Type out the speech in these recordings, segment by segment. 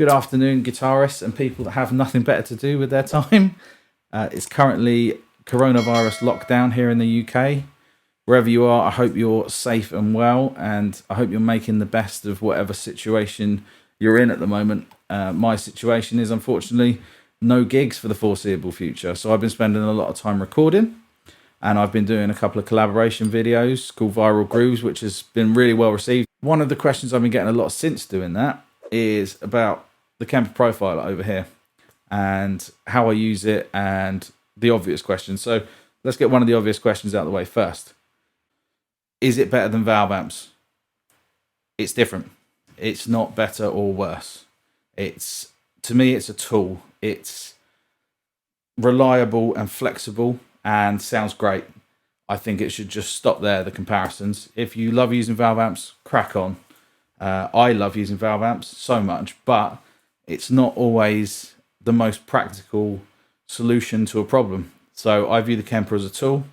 Good afternoon, guitarists and people that have nothing better to do with their time. It's currently coronavirus lockdown here in the UK. Wherever you are, I hope you're safe and well, and I hope you're making the best of whatever situation you're in at the moment. My situation is, unfortunately, no gigs for the foreseeable future. So I've been spending a lot of time recording, and I've been doing a couple of collaboration videos called Viral Grooves, which has been really well received. One of the questions I've been getting a lot since doing that is about the Kemper Profile over here and how I use it and the obvious questions. So let's get one of the obvious questions out of the way first. Is it better than valve amps? It's different. It's not better or worse. To me, it's a tool. It's reliable and flexible and sounds great. I think it should just stop there, the comparisons. If you love using valve amps, crack on. I love using valve amps so much, but it's not always the most practical solution to a problem. So I view the Kemper as a tool.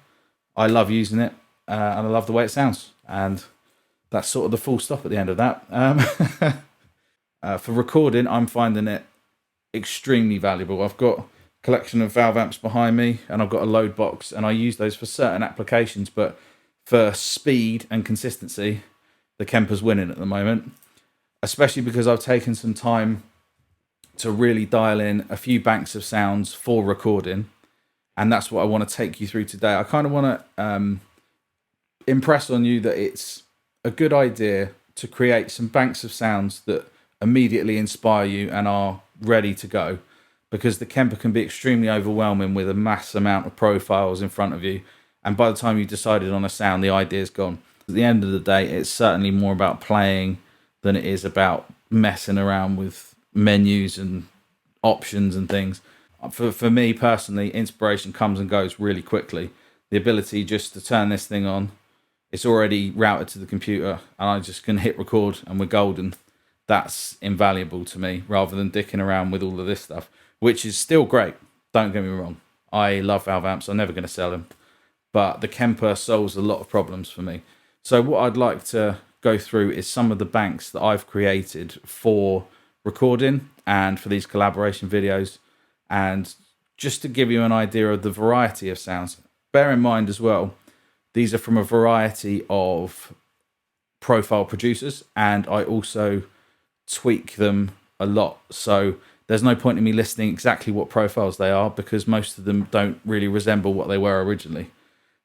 I love using it, and I love the way it sounds. And that's sort of the full stop at the end of that. For recording, I'm finding it extremely valuable. I've got a collection of valve amps behind me, and I've got a load box, and I use those for certain applications. But for speed and consistency, the Kemper's winning at the moment, especially because I've taken some time to really dial in a few banks of sounds for recording, and that's what I want to take you through today. I kind of want to impress on you that it's a good idea to create some banks of sounds that immediately inspire you and are ready to go, because the Kemper can be extremely overwhelming with a mass amount of profiles in front of you, and by the time you've decided on a sound, the idea's gone. At the end of the day, it's certainly more about playing than it is about messing around with menus and options and things. For me personally, inspiration comes and goes really quickly. The ability just to turn this thing on, it's already routed to the computer, and I just can hit record and we're golden. That's invaluable to me, rather than dicking around with all of this stuff, which is still great. Don't get me wrong. I love valve amps. I'm never going to sell them. But the Kemper solves a lot of problems for me. So what I'd like to go through is some of the banks that I've created for recording and for these collaboration videos, and just to give you an idea of the variety of sounds. Bear in mind as well, these are from a variety of profile producers, and I also tweak them a lot. So there's no point in me listing exactly what profiles they are, because most of them don't really resemble what they were originally.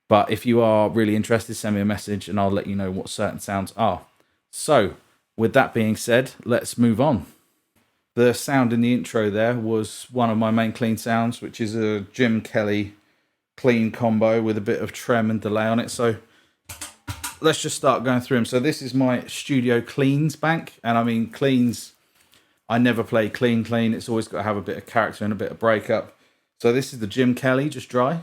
But if you are really interested, send me a message and I'll let you know what certain sounds are. So with that being said, let's move on. The sound in the intro there was one of my main clean sounds, which is a Jim Kelly clean combo with a bit of trem and delay on it. So let's just start going through them. So this is my studio cleans bank. And I mean, cleans, I never play clean. It's always got to have a bit of character and a bit of breakup. So this is the Jim Kelly, just dry.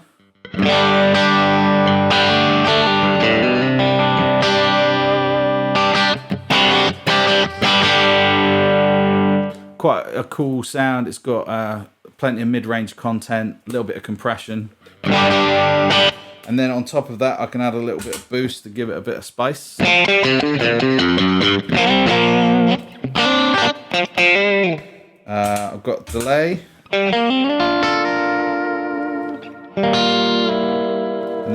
Quite a cool sound. It's got plenty of mid-range content, a little bit of compression, and then on top of that I can add a little bit of boost to give it a bit of spice. I've got delay, and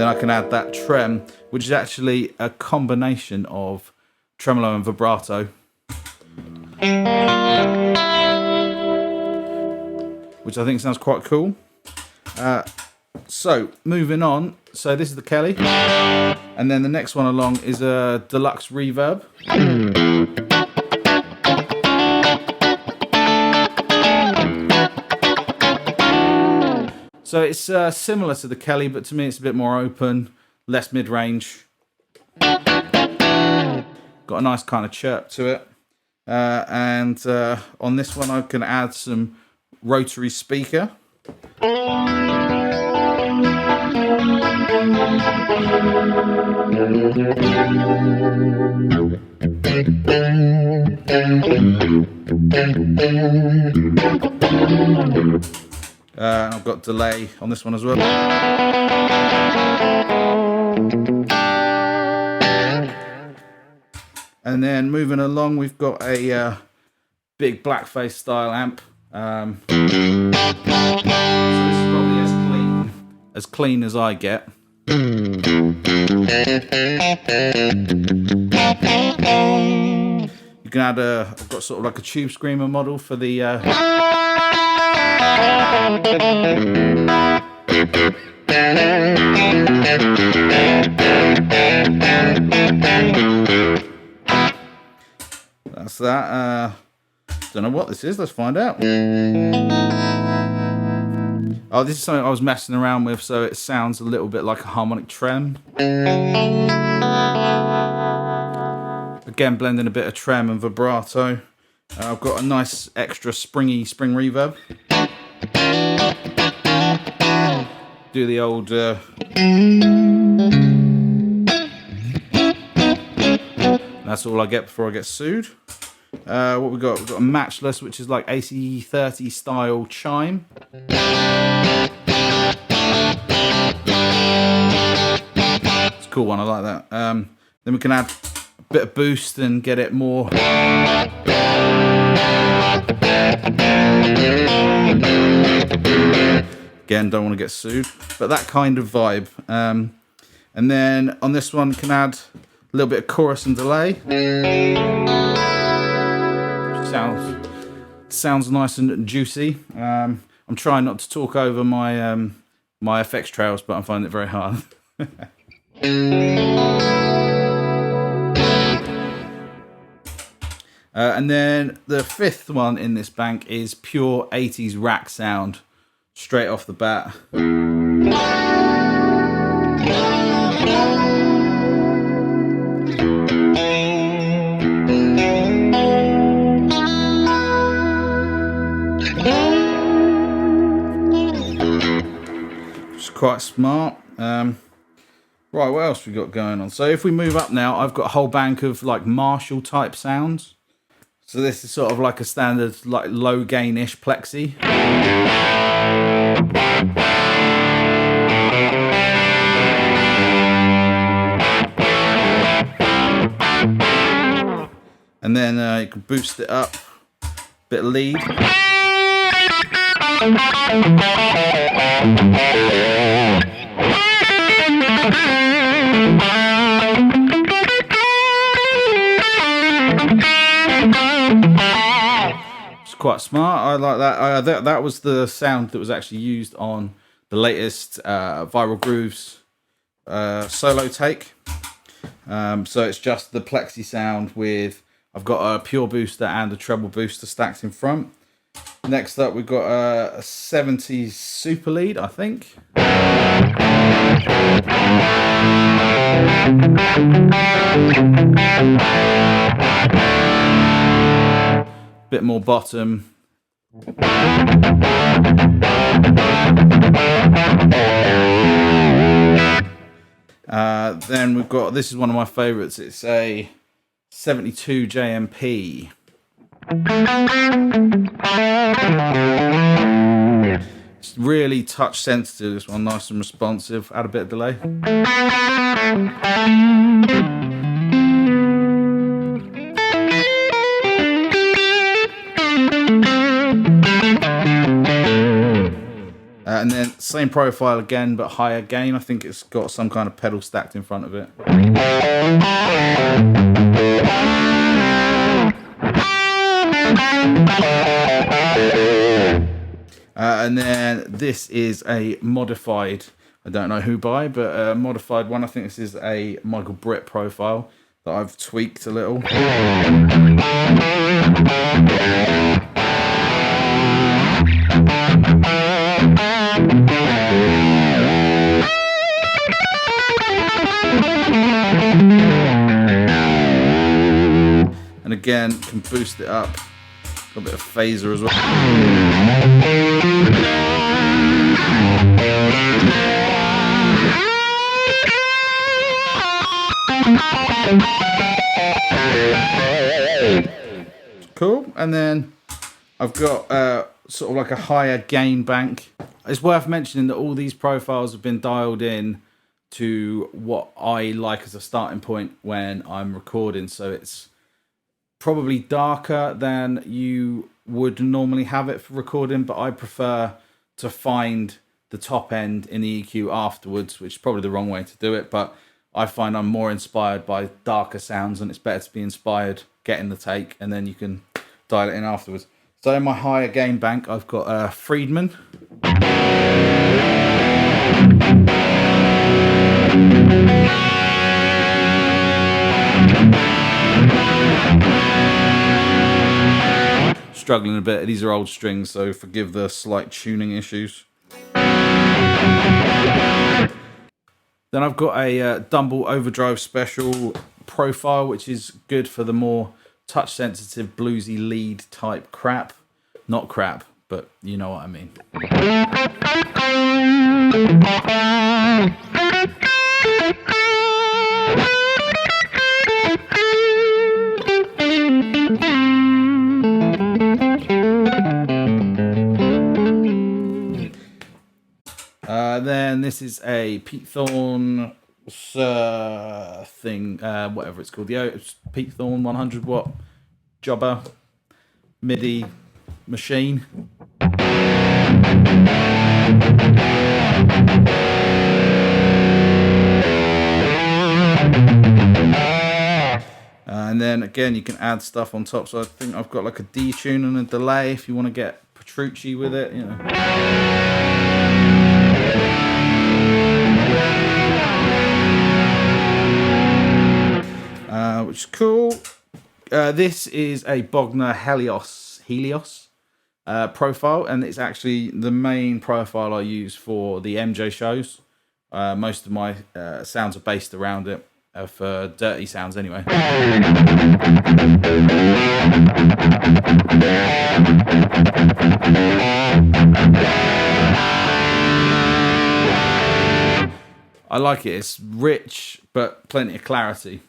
then I can add that trem, which is actually a combination of tremolo and vibrato, which I think sounds quite cool. So moving on, so this is the Kelly, and then the next one along is a deluxe reverb. So it's similar to the Kelly, but to me it's a bit more open, less mid-range. Got a nice kind of chirp to it. And on this one I can add some rotary speaker. I've got delay on this one as well. And then moving along, we've got a big blackface style amp. So this is probably as clean as I get. You can add I've got sort of like a tube screamer model for the that's that. Don't know what this is. Let's find out. Oh, this is something I was messing around with, so it sounds a little bit like a harmonic trem. Again, blending a bit of trem and vibrato. I've got a nice extra spring reverb. Do the old that's all I get before I get sued. What we got? We've got a matchless, which is like AC30 style chime. It's a cool one, I like that. Then we can add a bit of boost and get it more. Again, don't want to get sued, but that kind of vibe. And then on this one, can add a little bit of chorus and delay. Sounds nice and juicy. I'm trying not to talk over my my FX trails, but I'm finding it very hard. And then the fifth one in this bank is pure 80s rack sound, straight off the bat. It's quite smart. Right, what else we got going on? So if we move up now, I've got a whole bank of like Marshall type sounds. So this is sort of like a standard, like low gain-ish plexi. And then you can boost it up, bit of lead. It's quite smart. I like that. That was the sound that was actually used on the latest Viral Grooves solo take. So it's just the plexi sound with, I've got a pure booster and a treble booster stacked in front. Next up, we've got a 70s super lead, I think. Bit more bottom. Then we've got, this is one of my favorites. It's a 72 JMP. It's really touch sensitive, this one, nice and responsive. Add a bit of delay. And then same profile again, but higher gain. I think it's got some kind of pedal stacked in front of it. And then this is a modified, I don't know who by, but a modified one. I think this is a Michael Britt profile that I've tweaked a little. And again, can boost it up. Got a bit of phaser as well. Cool. And then I've got sort of like a higher gain bank. It's worth mentioning that all these profiles have been dialed in to what I like as a starting point when I'm recording. So it's probably darker than you would normally have it for recording, but I prefer to find the top end in the EQ afterwards, which is probably the wrong way to do it, but I find I'm more inspired by darker sounds, and it's better to be inspired getting the take, and then you can dial it in afterwards. So in my higher gain bank, I've got Friedman. Struggling a bit. These are old strings, so forgive the slight tuning issues. Then I've got a Dumble Overdrive Special Profile, which is good for the more touch-sensitive, bluesy lead type crap. Not crap, but you know what I mean. Then this is a Pete Thorne thing, whatever it's called. It's Pete Thorne 100 watt jobber MIDI machine. And then again, you can add stuff on top. So I think I've got like a detune and a delay if you want to get Petrucci with it, you know. Which is cool. This is a Bogner Helios profile, and it's actually the main profile I use for the MJ shows. Most of my sounds are based around it for dirty sounds anyway. I like it. It's rich, but plenty of clarity.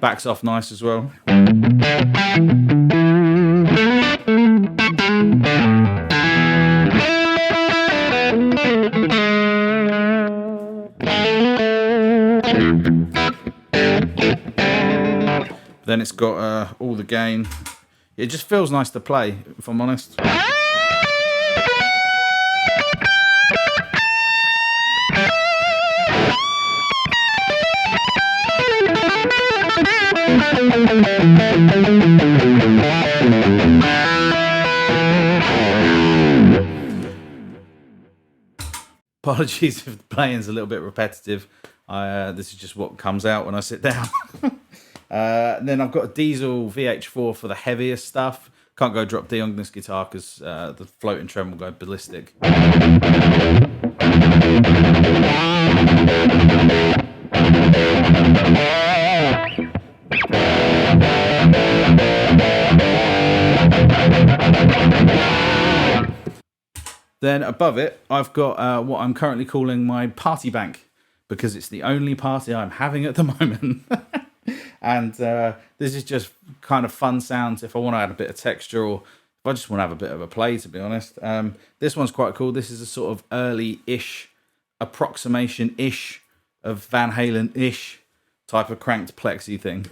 Backs off nice as well. Then it's got all the gain. It just feels nice to play, if I'm honest. Apologies if the playing's a little bit repetitive. This is just what comes out when I sit down. Then I've got a Diesel VH4 for the heavier stuff. Can't go drop D on this guitar because the floating trem will go ballistic. Then above it, I've got what I'm currently calling my party bank, because it's the only party I'm having at the moment. And this is just kind of fun sounds if I want to add a bit of texture, or if I just want to have a bit of a play, to be honest. This one's quite cool. This is a sort of early-ish, approximation-ish of Van Halen-ish type of cranked plexi thing.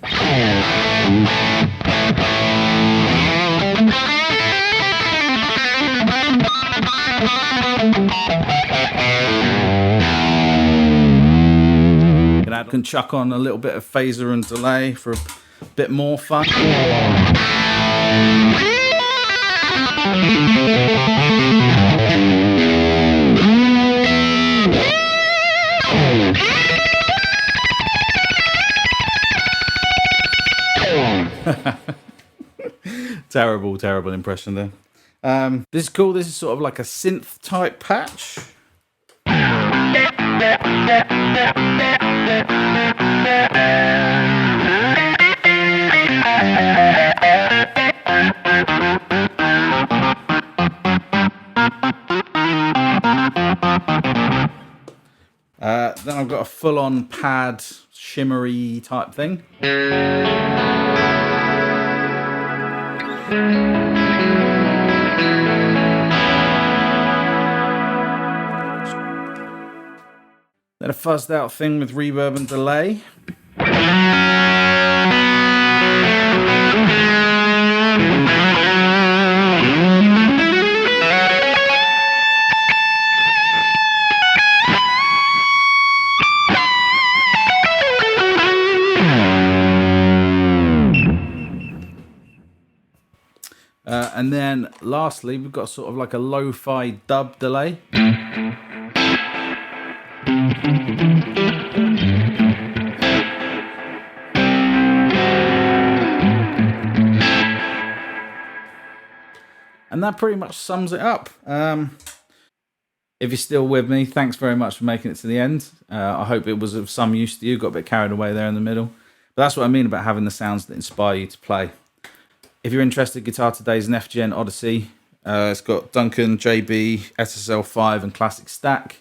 I can chuck on a little bit of phaser and delay for a bit more fun. Terrible impression there. This is cool. This is sort of like a synth type patch. Then I've got a full-on pad, shimmery type thing. Then a fuzzed out thing with reverb and delay. And then lastly, we've got sort of like a lo-fi dub delay. And that pretty much sums it up. If you're still with me, thanks very much for making it to the end. I hope it was of some use to you. Got a bit carried away there in the middle. But that's what I mean about having the sounds that inspire you to play. If you're interested, Guitar Today is an FGN Odyssey. It's got Duncan, JB, SSL5 and Classic Stack.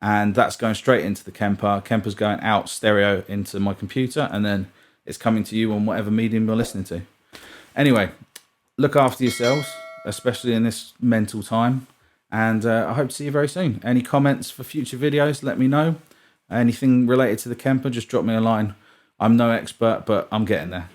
And that's going straight into the Kemper. Kemper's going out stereo into my computer. And then it's coming to you on whatever medium you're listening to. Anyway, look after yourselves, especially in this mental time. And I hope to see you very soon. Any comments for future videos, let me know. Anything related to the Kemper, just drop me a line. I'm no expert, but I'm getting there.